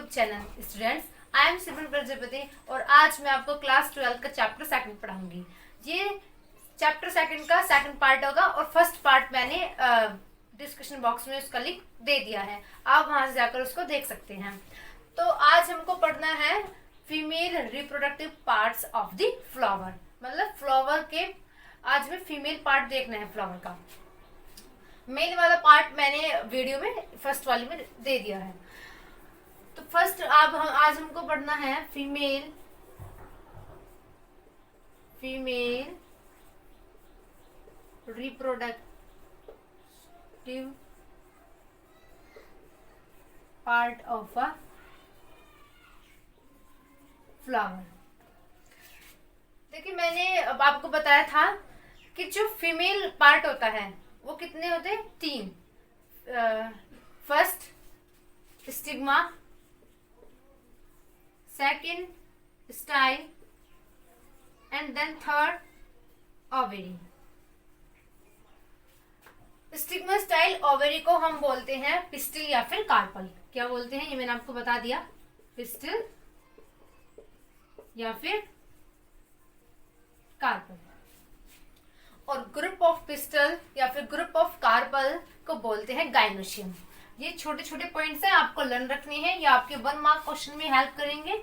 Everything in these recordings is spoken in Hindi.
YouTube channel students. I am Simran Prajapati और आज मैं आपको क्लास 12 का चैप्टर सेकंड पढ़ाऊंगी। ये चैप्टर सेकंड का सेकंड पार्ट होगा और फर्स्ट पार्ट मैंने डिस्क्रिप्शन बॉक्स में उसका लिंक दे दिया है, आप वहां से जाकर उसको देख सकते हैं। तो आज हमको पढ़ना है female reproductive parts of the flower, मतलब फ्लावर के आज में फीमेल पार्ट देखना है फ्लावर का। मेल वाला पार्ट मैंने वीडियो में फर्स्ट वाली में दे दिया है। तो फर्स्ट आज हमको पढ़ना है female reproductive part of a flower. देखिए मैंने अब आपको बताया था कि जो फीमेल पार्ट होता है वो कितने होते हैं? 3। First stigma, second style and then third ovary. Stigma, style, ovary को हम बोलते हैं पिस्टिल या फिर कार्पल। क्या बोलते हैं ये मैंने आपको बता दिया, पिस्टिल या फिर कार्पल। और ग्रुप ऑफ पिस्टल या फिर ग्रुप ऑफ कार्पल को बोलते हैं गाइनोशियम। ये छोटे छोटे पॉइंट्स हैं, आपको लर्न रखने हैं, ये आपके 1 मार्क क्वेश्चन में हेल्प करेंगे।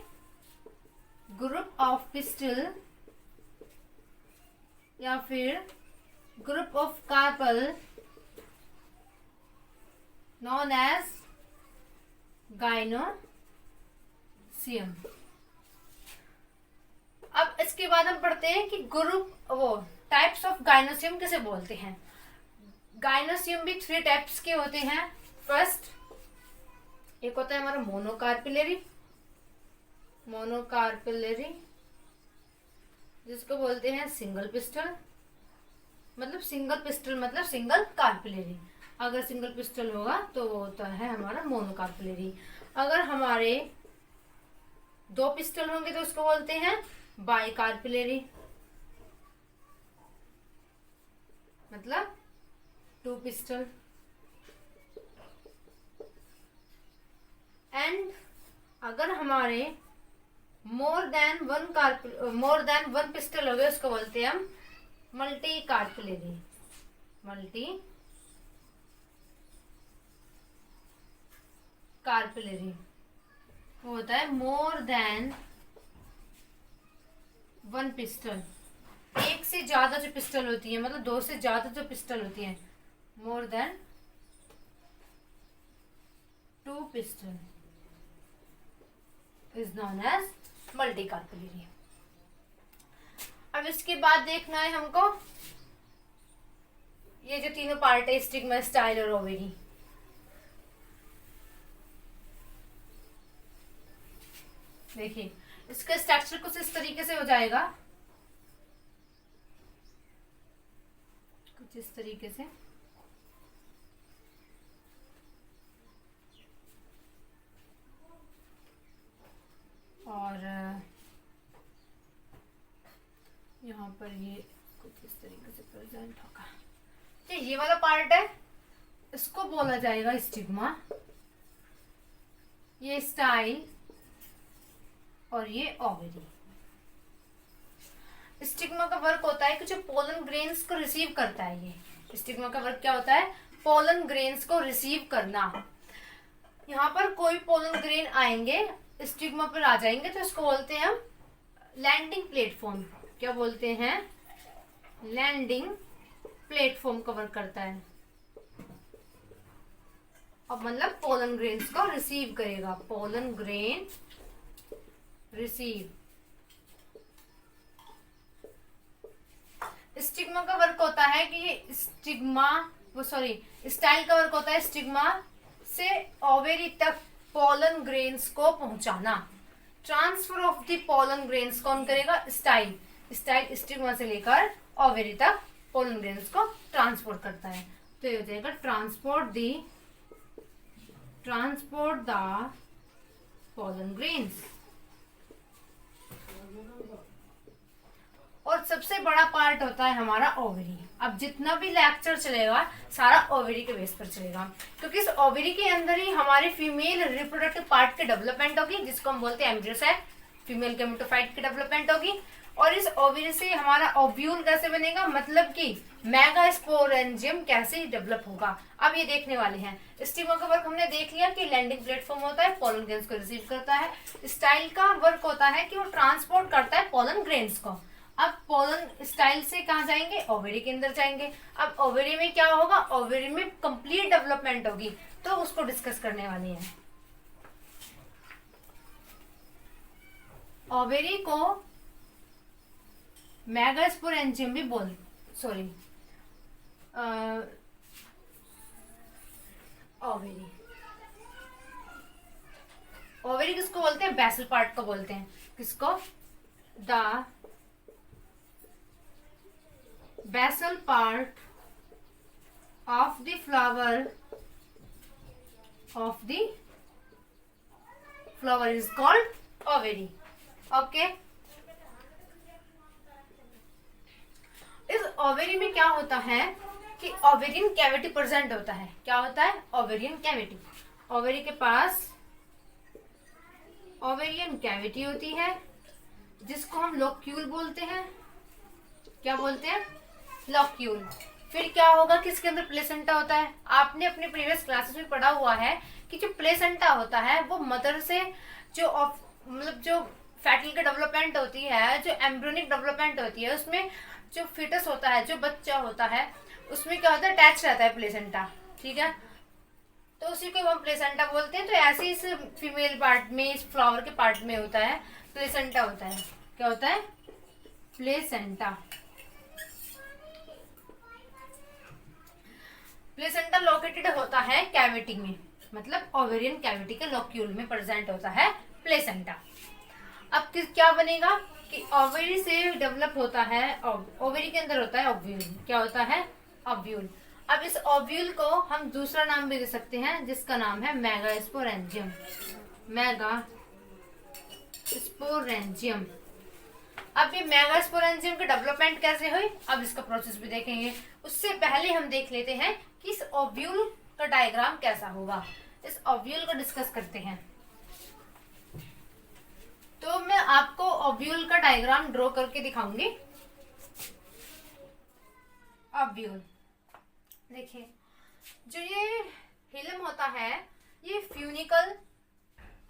ग्रुप ऑफ पिस्टल या फिर group of carpel known as gynoecium. अब इसके बाद हम पढ़ते हैं कि टाइप्स ऑफ गाइनोशियम किसे बोलते हैं। गाइनोशियम भी 3 टाइप्स के होते हैं। फर्स्ट एक होता है हमारा मोनोकार्पिलरी, जिसको बोलते हैं सिंगल पिस्टल, मतलब सिंगल कार्पिलरी। अगर सिंगल पिस्टल होगा तो वो होता है हमारा मोनोकार्पिलरी। अगर हमारे 2 पिस्टल होंगे तो उसको बोलते हैं बाइकार्पिलरी, मतलब 2 पिस्टल। एंड अगर हमारे मोर देन वन पिस्टल हो गए उसको बोलते हैं हम मल्टी कार्पिलरी। वो होता है मोर देन 1 पिस्टल। एक से ज्यादा जो पिस्टल होती है, मतलब 2 से ज्यादा जो पिस्टल होती है, more than 2 pistil is known as multi carpellary. अब इसके बाद देखना है हमको ये जो तीनों पार्ट है, स्टिग्मा, स्टाइल और ओवेरी। देखिए इसका स्ट्रक्चर कुछ इस तरीके से हो जाएगा, कुछ इस तरीके से। और यहाँ पर ये कुछ इस तरीके से प्रेजेंट होगा। तो ये वाला पार्ट है, इसको बोला जाएगा स्टिग्मा, ये स्टाइल और ये ओवेरी। स्टिग्मा का वर्क होता है कि जो पोलन ग्रेन्स को रिसीव करता है, ये स्टिग्मा का वर्क क्या होता है? पोलन ग्रेन्स को रिसीव करना। यहाँ पर कोई पोलन ग्रेन आएंगे, स्टिग्मा पर आ जाएंगे तो इसको बोलते हैं हम लैंडिंग प्लेटफॉर्म। क्या बोलते हैं? लैंडिंग प्लेटफॉर्म का वर्क करता है। अब मतलब पोलन ग्रेन्स को रिसीव करेगा, पोलन ग्रेन रिसीव। स्टिग्मा का वर्क होता है कि स्टाइल का वर्क होता है स्टिग्मा से ओवेरी तक पोलन ग्रेन्स को पहुंचाना। Transfer of the pollen grains कौन करेगा? स्टाइल स्टिग्मा से लेकर ओवेरी तक पोलन ग्रेन्स को ट्रांसपोर्ट करता है। तो ये हो जाएगा ट्रांसपोर्ट द पोलन ग्रेन्स। और सबसे बड़ा पार्ट होता है हमारा ओवेरी। अब जितना भी लेक्चर चलेगा सारा ओवरी के बेस पर चलेगा, क्योंकि इस ओवरी के अंदर ही हमारे फीमेल रिप्रोडक्टिव पार्ट की डेवलपमेंट होगी, जिसको हम बोलते हैं एम्ब्रियोसाइट, फीमेल गेमेटोफाइट की डेवलपमेंट होगी। और इस ओवरी से हमारा ओव्यूल कैसे बनेगा, मतलब कि मेगास्पोरेंजियम कैसे डेवलप होगा, अब ये देखने वाले हैं। स्टिग्मा का वर्क हमने देख लिया कि लैंडिंग प्लेटफॉर्म होता है, पोलन ग्रेन्स को रिसीव करता है। स्टाइल का वर्क होता है कि वो ट्रांसपोर्ट करता है पोलन ग्रेन्स को। अब पोलन स्टाइल से कहाँ जाएंगे, ओवरी के अंदर जाएंगे। अब ओवरी में क्या होगा, ओवरी में कंप्लीट डेवलपमेंट होगी, तो उसको डिस्कस करने वाले हैं। ओवरी को मेगास्पोरेंजियम भी बोल, सॉरी ओवरी, ओवरी किसको बोलते हैं, बेसल पार्ट को बोलते हैं। किसको, the basal part of the flower is called ovary. Okay, इस ओवेरी में क्या होता है कि ओवेरियन कैविटी प्रेजेंट होता है। क्या होता है, ओवेरियन कैविटी। ओवेरी के पास ओवेरियन कैविटी होती है, जिसको हम लोक्यूल बोलते हैं। क्या बोलते हैं, लोक्यूल। फिर क्या होगा कि इसके अंदर प्लेसेंटा होता है। आपने अपने प्रीवियस क्लासेस में पढ़ा हुआ है कि जो प्लेसेंटा होता है वो मदर से जो मतलब जो फैटल की डेवलपमेंट होती है, जो एम्ब्रियोनिक डेवलपमेंट होती है, उसमें जो फीटस होता है, जो बच्चा होता है, उसमें क्या होता है, अटैच रहता है प्लेसेंटा। ठीक है, तो उसी को हम प्लेसेंटा बोलते हैं। तो ऐसे इस फीमेल पार्ट में, इस फ्लावर के पार्ट में होता है प्लेसेंटा होता है। क्या होता है, प्लेसेंटा। प्लेसेंटा लोकेटेड होता है कैविटी में, मतलब ओवेरियन कैविटी के लोक्यूल में प्रेजेंट होता है प्लेसेंटा। अब क्या बनेगा कि ओवरी से डेवलप होता है, ओवरी के अंदर होता है ओव्यूल। क्या होता है, ओव्यूल। अब इस ओव्यूल को हम दूसरा नाम भी दे सकते हैं, जिसका नाम है मेगास्पोरेंजियम। मेगास्पोरेंजियम। अब ये मेगास्पोरेंजियम की डेवलपमेंट कैसे हुई, अब इसका प्रोसेस भी देखेंगे। उससे पहले हम देख लेते हैं कि इस ओव्यूल का डायग्राम कैसा होगा। इस ओव्यूल को डिस्कस करते हैं। तो मैं आपको ओव्यूल का डायग्राम ड्रॉ करके दिखाऊंगी। ओव्यूल देखिए, जो ये हिलम होता है, ये फ्यूनिकल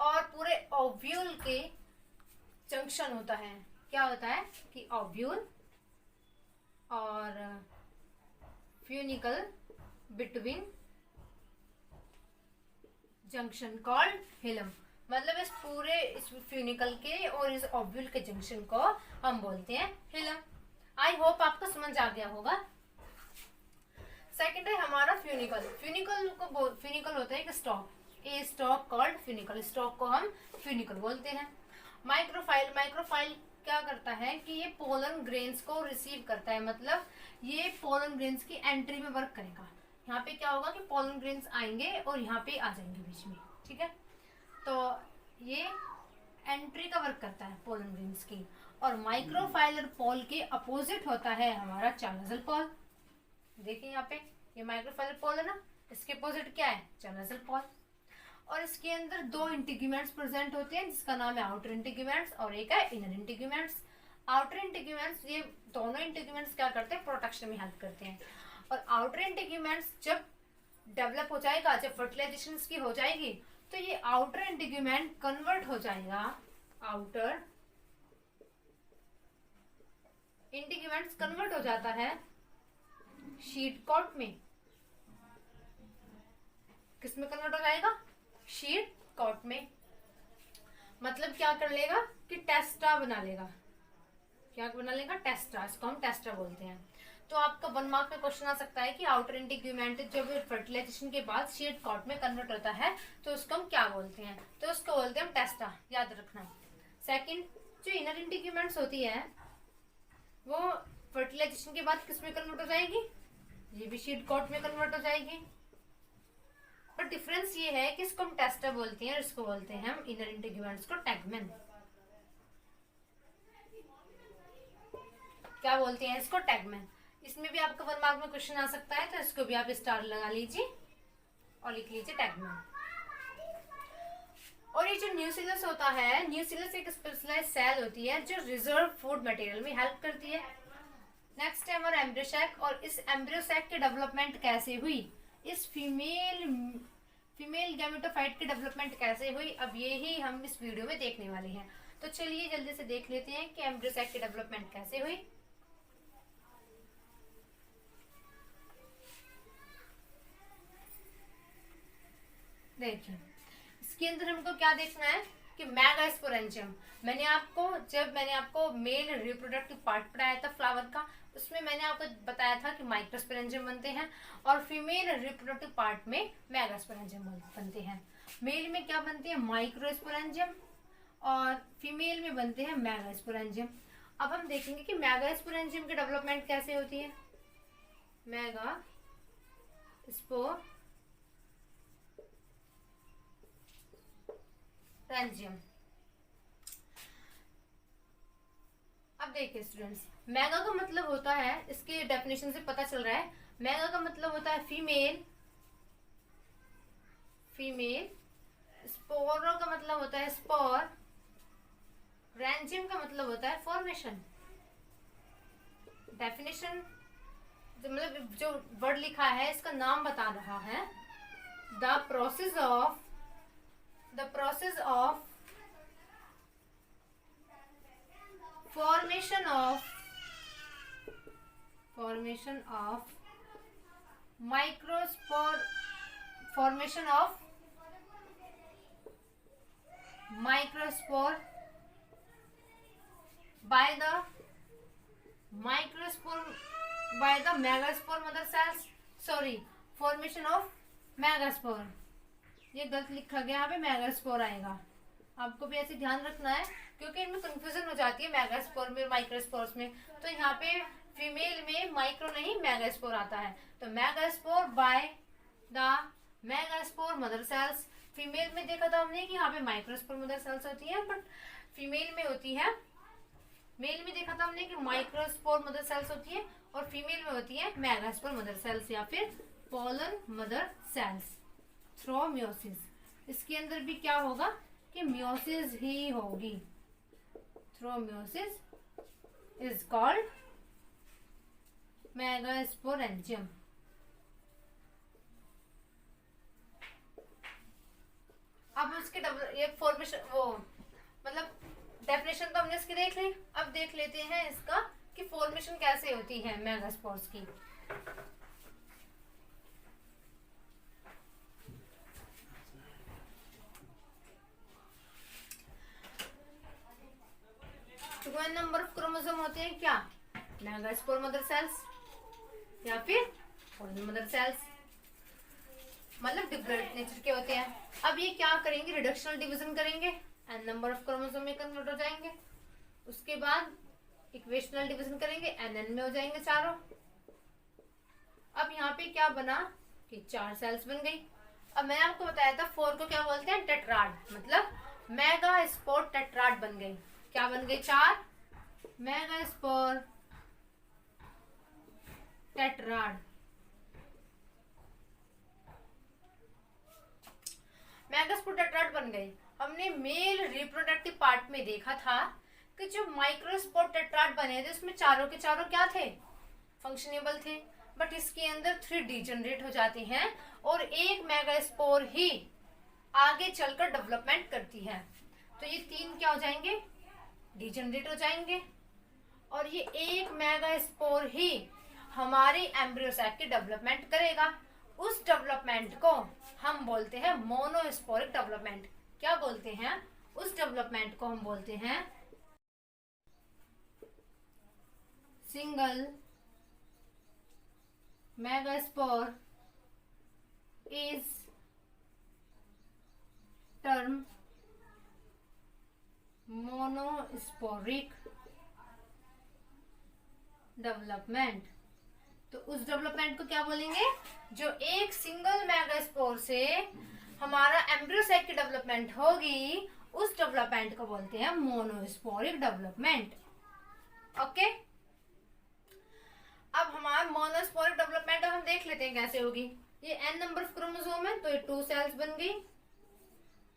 और पूरे ओव्यूल के जंक्शन होता है। क्या होता है कि ओव्यूल और funicle between junction called hilum. मतलब इस फ्यूनिकल के और इस ओव्यूल के जंक्शन को हम बोलते हैं हिलम। आई होप आपको समझ आ गया होगा। सेकंड है हमारा फ्यूनिकल। फ्यूनिकल होता है एक स्टॉक, ए स्टॉक कॉल्ड फ्यूनिकल। स्टॉक को हम फ्यूनिकल बोलते हैं। माइक्रोफाइल क्या करता है कि ये पोलन ग्रेन्स को रिसीव करता है, मतलब ये पोलन ग्रेन्स की एंट्री में वर्क करेगा। यहाँ पे क्या होगा कि पोलन ग्रेन्स आएंगे और यहाँ पे आ जाएंगे बीच में। ठीक है, तो ये एंट्री का वर्क करता है पोलन ग्रेन्स की। और माइक्रोफाइलर पोल के अपोजिट होता है हमारा चार्नोजल पोल। देखिए यहाँ पे ये माइक्रोफाइलर पोल है ना, इसके अपोजिट क्या है, चार्नोजल पोल। और इसके अंदर दो इंटीग्यूमेंट्स प्रेजेंट होते हैं, जिसका नाम है आउटर इंटीग्यूमेंट्स और एक है इनर इंटीग्यूमेंट्स। आउटर इंटीग्यूमेंट्स, ये दोनों इंटीग्यूमेंट्स क्या करते हैं, प्रोटेक्शन में हेल्प करते हैं। और आउटर इंटीग्यूमेंट्स जब डेवलप हो जाएगा, जब फर्टिलाइजेशन की हो जाएगी, तो ये आउटर इंटीग्यूमेंट कन्वर्ट हो जाएगा, आउटर इंटीग्यूमेंट्स कन्वर्ट हो जाता है शीट कॉट में। किसमें कन्वर्ट हो जाएगा, शीट कॉट में। मतलब क्या कर लेगा कि टेस्टा बना लेगा। क्या बना लेगा, टेस्टा। इसको हम टेस्टा बोलते हैं। तो आपका 1 मार्क में क्वेश्चन आ सकता है कि आउटर इंटीग्यूमेंट जब फर्टिलाइजेशन के बाद शीट कॉट में कन्वर्ट होता है तो उसको हम क्या बोलते हैं, तो उसको बोलते हैं हम टेस्टा, याद रखना। सेकंड, जो इनर इंटीग्यूमेंट्स होती है वो फर्टिलाइजेशन के बाद किस में कन्वर्ट हो जाएगी, ये भी शीट कॉट में कन्वर्ट हो जाएगी। पर डिफरेंस ये है कि इसको हम टेस्टा बोलते हैं और इसको बोलते हैं हम इनर इंटीग्यूमेंट्स को टैगमेन। क्या बोलते हैं इसको, टैगमेन। इसमें भी आपका 1 मार्क में क्वेश्चन आ सकता है, तो इसको भी आप स्टार लगा लीजिए और लिख लीजिए टैग में। और ये जो न्यूक्लियस होता है, न्यूक्लियस एक स्पेशलाइज्ड सेल होती है जो रिजर्व फूड मटेरियल में हेल्प करती है। नेक्स्ट है हमारा एम्ब्रियो सैक, और इस एम्ब्रियो सैक की डेवलपमेंट कैसे हुई, इस फीमेल गैमेटोफाइट की डेवलपमेंट कैसे हुई, अब ये ही हम इस वीडियो में देखने वाले हैं। तो चलिए जल्दी से देख लेते हैं कि एम्ब्रियो सैक की डेवलपमेंट कैसे हुई। देखिए इसके अंदर हमको क्या देखना है कि मेगास्पोरेंजियम। मैंने आपको मेल रिप्रोडक्टिव पार्ट पढ़ाया था फ्लावर का, उसमें मैंने आपको बताया था कि माइक्रोस्पोरेंजियम बनते हैं और फीमेल रिप्रोडक्टिव पार्ट में मेगास्पोरेंजियम बनते हैं। मेल में क्या बनते हैं, माइक्रोस्पोरेंजियम, और फीमेल में बनते हैं मेगास्पोरेंजियम। अब हम देखेंगे कि मेगास्पोरेंजियम की डेवलपमेंट कैसे होती है। मेगास्पोरेंजियम। अब देखिए स्टूडेंट्स, मेगा का मतलब होता है, इसके डेफिनेशन से पता चल रहा है, मेगा का मतलब होता है फीमेल। स्पोरो का मतलब होता है स्पोर। रेंजियम का मतलब होता है फॉर्मेशन। डेफिनेशन मतलब जो वर्ड लिखा है इसका नाम बता रहा है, the process of formation of microspore by the megaspore mother cells, sorry, formation of megaspore। ये गलत लिखा गया, यहाँ पे मेगास्पोर आएगा, आपको भी ऐसे ध्यान रखना है क्योंकि इनमें कंफ्यूजन हो जाती है मेगास्पोर में माइक्रोस्पोर्स में। तो यहाँ पे फीमेल में माइक्रो नहीं मेगास्पोर आता है, तो megaspore by the megaspore mother cells. Female में देखा था हमने कि यहाँ पे माइक्रोस्पोर मदर सेल्स होती है, बट फीमेल में होती है, मेल में देखा था हमने कि माइक्रोस्पोर मदर सेल्स होती है और फीमेल में होती है मेगास्पोर मदर सेल्स या फिर pollen mother cells through meiosis. इसके अंदर भी क्या होगा कि मियोसिस ही होगी, through meiosis is called megasporangium. अब उसके ये फॉर्मेशन मतलब डेफिनेशन तो हमने इसकी देख ली, अब देख लेते हैं इसका कि फॉर्मेशन कैसे होती है मेगास्पोर्स की। वन नंबर ऑफ क्रोमोसोम होते हैं क्या, मेगास्पोर मदर सेल्स या फिर पोलन मदर सेल्स, मतलब डिफरेंट नेचर के होते हैं। अब ये क्या करेंगे, रिडक्शनल डिवीजन करेंगे, एन नंबर ऑफ क्रोमोसोम में कन्वर्ट हो जाएंगे। उसके बाद इक्वेशनल डिवीजन करेंगे, एन में हो जाएंगे चारों। अब यहाँ पे क्या बना कि 4 सेल्स बन गई। अब मैंने आपको बताया था 4 को क्या बोलते हैं, टेट्राड, मतलब मेगास्पोर टेट्राड बन गई। क्या बन गई, 4 मेगास्पोर टेट्राड। मेगास्पोर टेट्राड बन गई। हमने मेल रिप्रोडक्टिव पार्ट में देखा था कि जो माइक्रोस्पोर टेट्राड बने थे उसमें चारों के चारों क्या थे, फंक्शनेबल थे, बट इसके अंदर 3 डिजनरेट हो जाते हैं और एक मेगास्पोर ही आगे चलकर डेवलपमेंट करती है। तो ये 3 क्या हो जाएंगे, डिजनरेट हो जाएंगे, और ये एक मेगास्पोर ही हमारे एम्ब्रियो सैक की डेवलपमेंट करेगा। उस डेवलपमेंट को हम बोलते हैं मोनोस्पोरिक डेवलपमेंट। क्या बोलते हैं, उस डेवलपमेंट को हम बोलते हैं single megaspore is term monosporic development. तो उस डेवलपमेंट को क्या बोलेंगे, जो एक सिंगल मेगास्पोर से हमारा एम्ब्रियो सैक की डेवलपमेंट होगी, उस डेवलपमेंट को बोलते हैं मोनोस्पोरिक डेवलपमेंट। ओके, अब हमारा लेते हैं कैसे होगी। ये n नंबर ऑफ क्रोमोसोम है तो ये 2 सेल्स बन गई।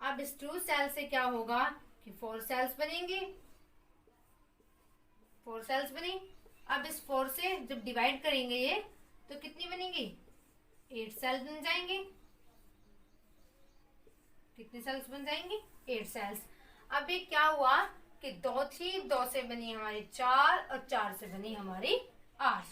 अब इस 2 सेल से क्या होगा कि 4 सेल्स बनेंगी, 4 सेल्स बनी। अब इस 4 से जब डिवाइड करेंगे ये तो कितनी बनेंगी, 8 सेल्स बन जाएंगे। कितनी सेल्स बन जाएंगी, 8 सेल्स। अब ये क्या हुआ कि 2 थी, 2 से बनी हमारी 4 और 4 से बनी हमारी 8।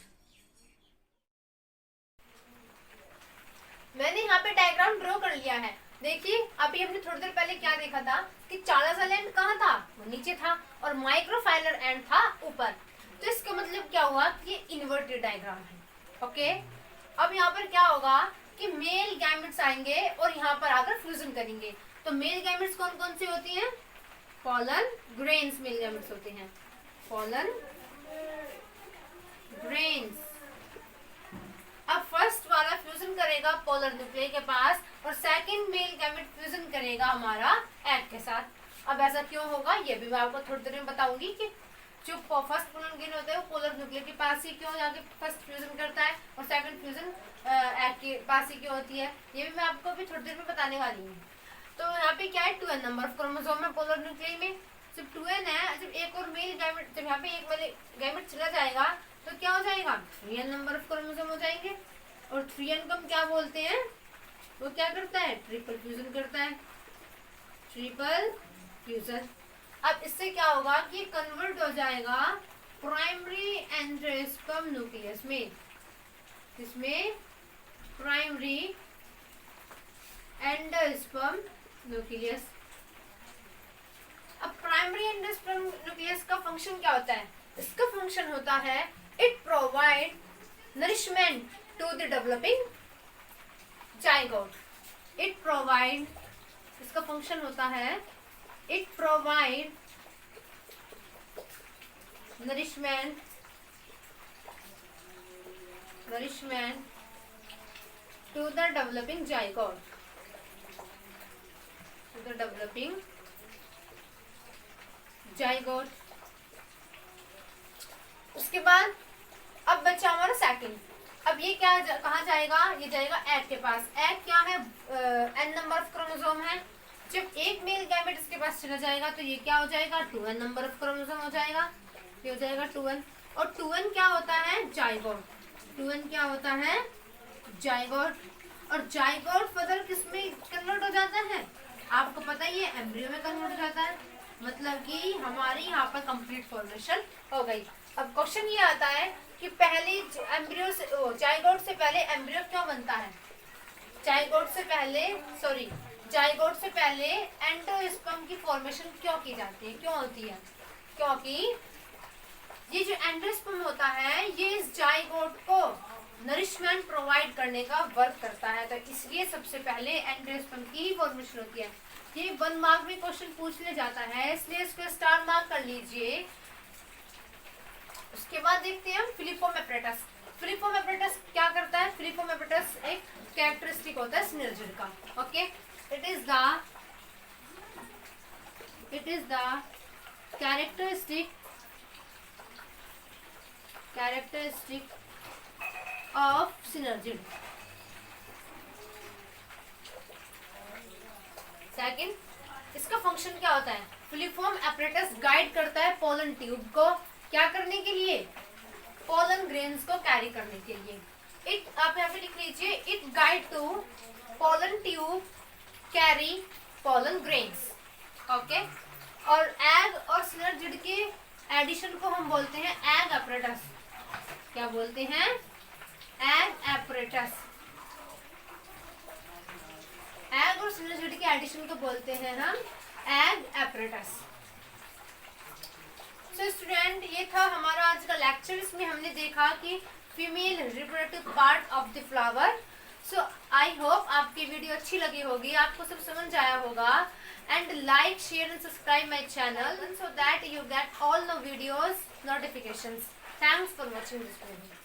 मैंने यहाँ पे डायग्राम ड्रॉ कर लिया है। देखिए अभी हमने थोड़ी देर पहले क्या देखा था कि चाला सा एंड कहाँ था, वो नीचे था, और माइक्रोफाइलर एंड था ऊपर। तो इसका मतलब क्या हुआ कि ये इन्वर्टेड डायग्राम है। ओके, अब यहाँ पर क्या होगा कि मेल गैमेट्स आएंगे और यहाँ पर आकर फ्यूजन करेंगे। तो मेल गैमेट्स कौन कौन सी होती हैं, पोलन ग्रेन्स मेल गैमेट्स होते हैं, पोलन ग्रेन्स। अब फर्स्ट वाला फ्यूजन करेगा पोलर न्यूक्लियस के पास और सेकंड मेल गैमेट फ्यूजन करेगा हमारा एग के साथ। अब ऐसा क्यों होगा ये भी मैं आपको थोड़ी देर में बताऊंगी कि जो फर्स्ट पोलर ग्रेन होता है वो पोलर न्यूक्लियस के पास ही क्यों जाके फर्स्ट फ्यूजन करता है और सेकंड फ्यूजन एग के पास ही क्यों होती है, ये भी मैं आपको अभी थोड़ी देर में बताने वाली हूँ। तो यहाँ पे क्या है, 2n नंबर ऑफ क्रोमोसोम है पोलर न्यूक्लियस में। जब 2n है, जब एक और मेल गैमेट, जब यहाँ पे एक वाले गैमेट चला जाएगा तो क्या हो जाएगा, 3n नंबर ऑफ क्रोमोसोम हो जाएंगे। और 3n को हम क्या बोलते हैं, वो क्या करता है, ट्रिपल फ्यूजन करता है, ट्रिपल फ्यूजन। अब इससे क्या होगा कि कन्वर्ट हो जाएगा प्राइमरी एंजियोस्पर्म न्यूक्लियस में, इसमें प्राइमरी एंजियोस्पर्म न्यूक्लियस। अब प्राइमरी एंजियोस्पर्म न्यूक्लियस का फंक्शन क्या होता है, इसका फंक्शन होता है it provide nourishment to the developing zygote. It provide, इसका फंक्शन होता है it provide nourishment to the developing zygote, to the developing zygote. उसके बाद अब बचा हमारा सेकंड। अब ये क्या कहाँ जाएगा, ये जाएगा एग के पास। एग क्या है, n नंबर ऑफ क्रोमोसोम है। जब एक मेल गैमेट इसके पास चला जाएगा तो ये क्या हो जाएगा, 2n नंबर ऑफ क्रोमोसोम हो जाएगा, ये हो जाएगा 2n। और 2n क्या होता है, जाइगोट। 2n क्या होता है, जाइगोट। और जाइगोट फर्दर किसमें कन्वर्ट हो जाता है, आपको पता ही है, एम्ब्रियो में कन्वर्ट हो जाता है। मतलब कि हमारे यहाँ पर कंप्लीट फॉर्मेशन हो गई। अब क्वेश्चन ये आता है कि पहले एम्ब्रियो से, जाइगोट से पहले एम्ब्रियो क्यों बनता है, जाइगोट से पहले एंडोस्पर्म की फॉर्मेशन क्यों की जाती है, क्यों होती है, क्योंकि ये जो एंडोस्पर्म होता है ये इस जाइगोट को नरिशमेंट प्रोवाइड करने का वर्क करता है, तो इसलिए सबसे पहले एंडोस्पर्म की ही फॉर्मेशन होती है। ये 1 मार्क में क्वेश्चन पूछ लिया जाता है, इसलिए इसको स्टार मार्क कर लीजिए। उसके बाद देखते हैं हम फिलिपोम एपरेटस। फिलिपोम एपरेटस क्या करता है, फिलिपोम एपरेटस एक कैरेक्टरिस्टिक होता है सिनर्जिड का। Okay, it is the characteristic of synergid. Second, इसका फंक्शन क्या होता है, फिलिफॉर्म एपरेटस गाइड करता है पोलन ट्यूब को क्या करने के लिए, पोलन ग्रेन्स को कैरी करने के लिए। इट, आप यहाँ पे लिख लीजिए, it guide to pollen tube carry pollen grains. Okay, और एग और सिनर्जिड के एडिशन को हम बोलते हैं एग एपरेटस। क्या बोलते हैं, एग एपरेटस। एग और सिनर्जिड के एडिशन को बोलते हैं हम एग एपरेटस। सो स्टूडेंट, ये था हमारा आज का लेक्चर। इसमें हमने देखा कि female reproductive part of the flower. So I hope आपकी वीडियो अच्छी लगी होगी, आपको सब समझ आया होगा। And like, share and subscribe my channel so that you get all the videos notifications. Thanks for watching this video.